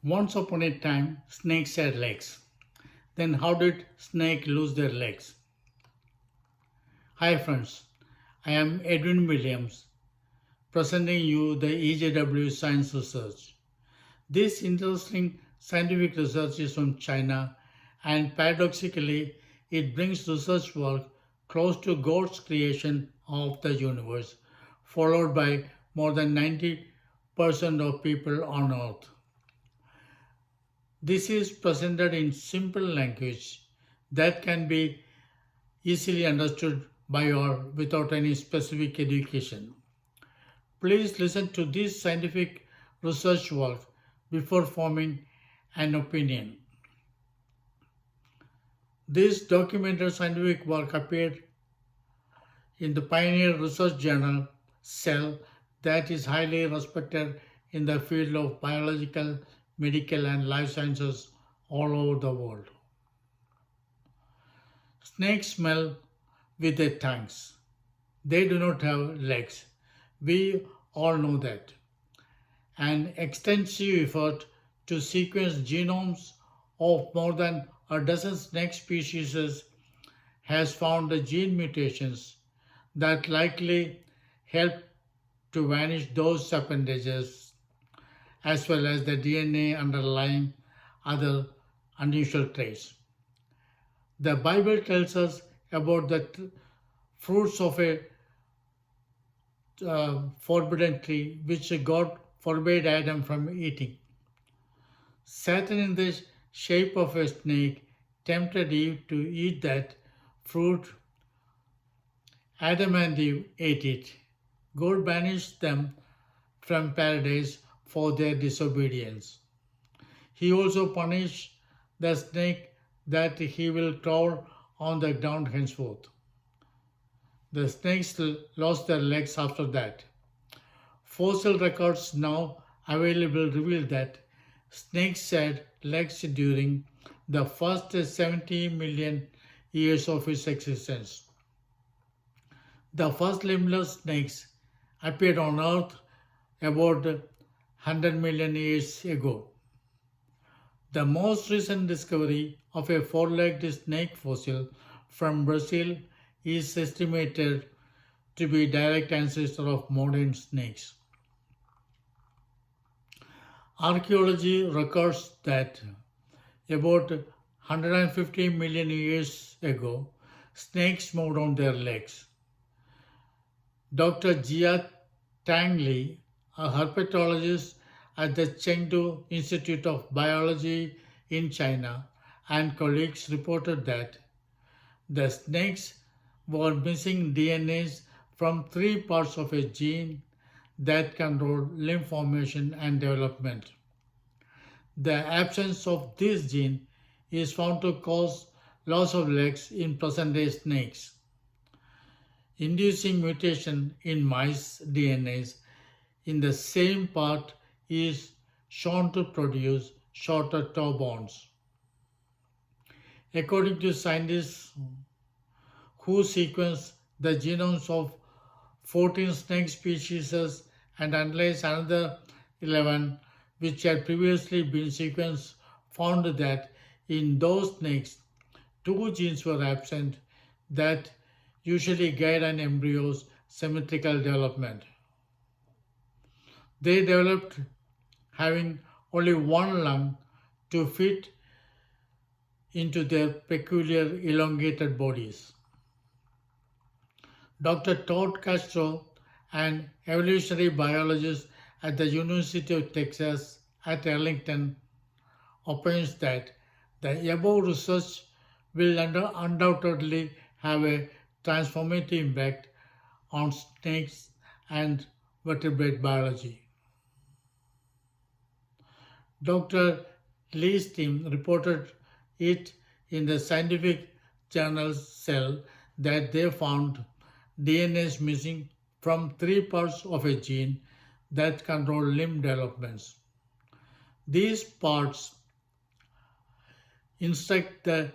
Once upon a time, snakes had legs. Then how did snake lose their legs? Hi friends, I am Edwin Williams, presenting you the EJW Science Research. This interesting scientific research is from China, and paradoxically it brings research work close to God's creation of the universe, followed by more than 90% of people on earth. This is presented in simple language that can be easily understood by all without any specific education. Please listen to this scientific research work before forming an opinion. This documented scientific work appeared in the pioneer research journal Cell that is highly respected in the field of biological, medical and life sciences all over the world. Snakes smell with their tongues. They do not have legs. We all know that. An extensive effort to sequence genomes of more than a dozen snake species has found the gene mutations that likely help to vanish those appendages as well as the DNA underlying other unusual traits. The Bible tells us about the fruits of a forbidden tree which God forbade Adam from eating. Satan, in the shape of a snake, tempted Eve to eat that fruit. Adam and Eve ate it. God banished them from paradise for their disobedience. He also punished the snake that he will crawl on the ground henceforth. The snakes lost their legs after that. Fossil records now available reveal that snakes had legs during the first 70 million years of its existence. The first limbless snakes appeared on Earth about 100 million years ago. The most recent discovery of a four-legged snake fossil from Brazil is estimated to be direct ancestor of modern snakes. Archaeology records that about 150 million years ago, snakes moved on their legs. Dr. Jia Tang Li, a herpetologist at the Chengdu Institute of Biology in China, and colleagues reported that the snakes were missing DNAs from three parts of a gene that control limb formation and development. The absence of this gene is found to cause loss of legs in present day snakes. Inducing mutation in mice DNAs in the same part is shown to produce shorter toe bones. According to scientists who sequenced the genomes of 14 snake species and analyzed another 11 which had previously been sequenced, found that in those snakes, two genes were absent that usually guide an embryo's symmetrical development. They developed having only one lung to fit into their peculiar elongated bodies. Dr. Todd Castro, an evolutionary biologist at the University of Texas at Arlington, opines that the above research will undoubtedly have a transformative impact on snakes and vertebrate biology. Dr. Lee's team reported it in the scientific journal Cell that they found DNA is missing from three parts of a gene that control limb developments. These parts instruct the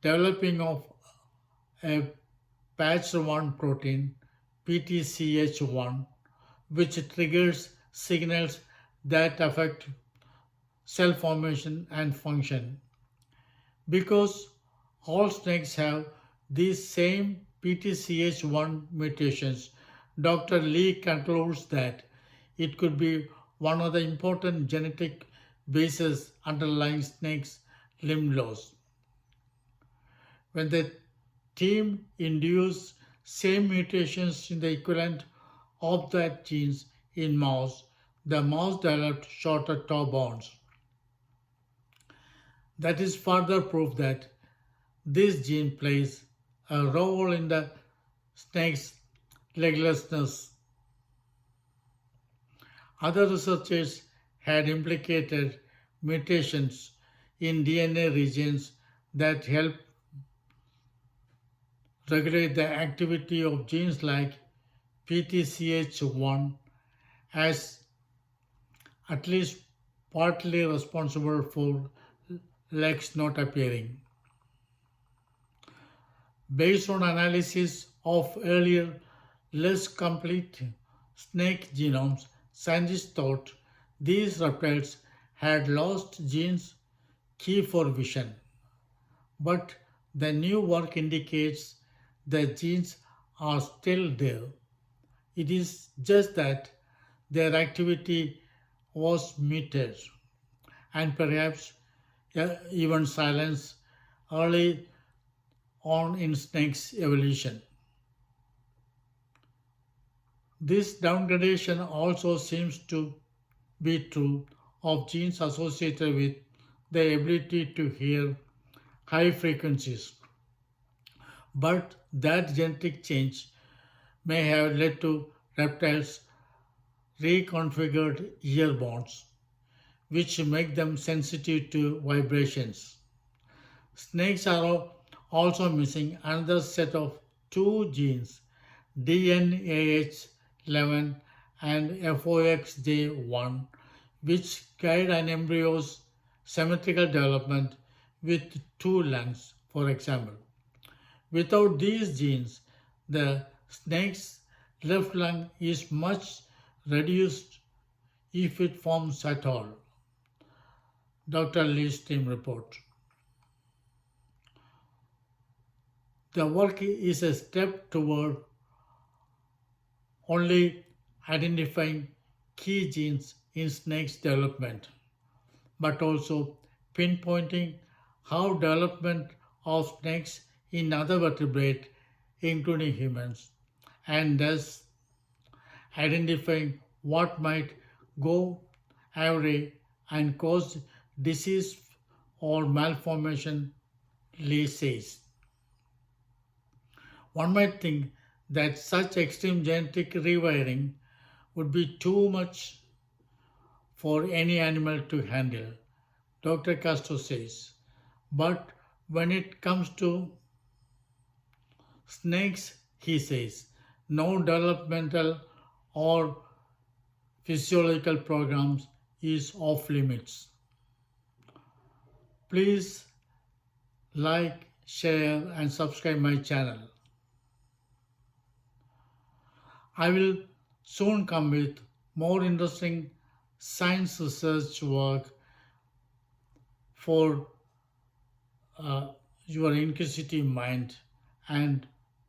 developing of a patch1 protein, PTCH1, which triggers signals that affect cell formation and function. Because all snakes have these same PTCH1 mutations, Dr. Lee concludes that it could be one of the important genetic bases underlying snakes' limb loss. When the team induced same mutations in the equivalent of that genes in mouse, the mouse developed shorter toe bones. That is further proof that this gene plays a role in the snake's leglessness. Other researchers had implicated mutations in DNA regions that help regulate the activity of genes like PTCH1 as at least partly responsible for legs not appearing. Based on analysis of earlier, less complete snake genomes, scientists thought these reptiles had lost genes key for vision. But the new work indicates the genes are still there. It is just that their activity was muted and perhaps even silenced early on in snakes' evolution. This downgradation also seems to be true of genes associated with the ability to hear high frequencies. But that genetic change may have led to reptiles' reconfigured ear bones, which make them sensitive to vibrations. Snakes are also missing another set of two genes, DNAH11 and FOXJ1, which guide an embryo's symmetrical development with two lungs, for example. Without these genes, the snake's left lung is much reduced if it forms at all. Dr. Lee's team report. The work is a step toward only identifying key genes in snakes' development, but also pinpointing how development of snakes in other vertebrates, including humans, and thus identifying what might go awry and cause disease or malformation, Lee says. One might think that such extreme genetic rewiring would be too much for any animal to handle, Dr. Castro says. But when it comes to snakes, he says, no developmental or physiological programs is off limits. Please like, share and subscribe my channel. I will soon come with more interesting science research work for your inquisitive mind and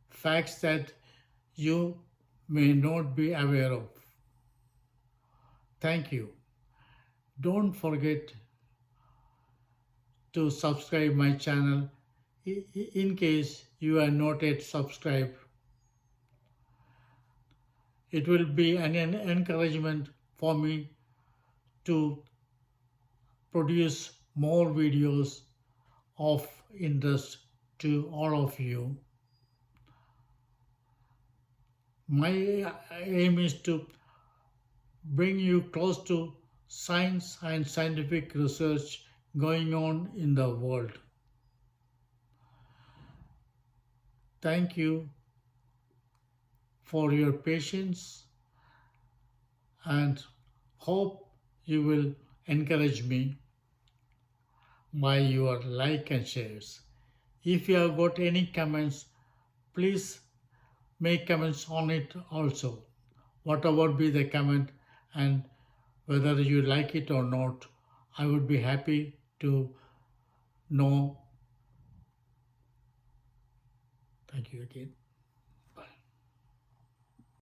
facts that you may not be aware of. Thank you. Don't forget to subscribe my channel in case you are not yet subscribed. It will be an encouragement for me to produce more videos of interest to all of you. My aim is to bring you close to science and scientific research going on in the world. Thank you for your patience and hope you will encourage me by your like and shares. If you have got any comments, please make comments on it also. Whatever be the comment and whether you like it or not, I would be happy to know. Thank you again.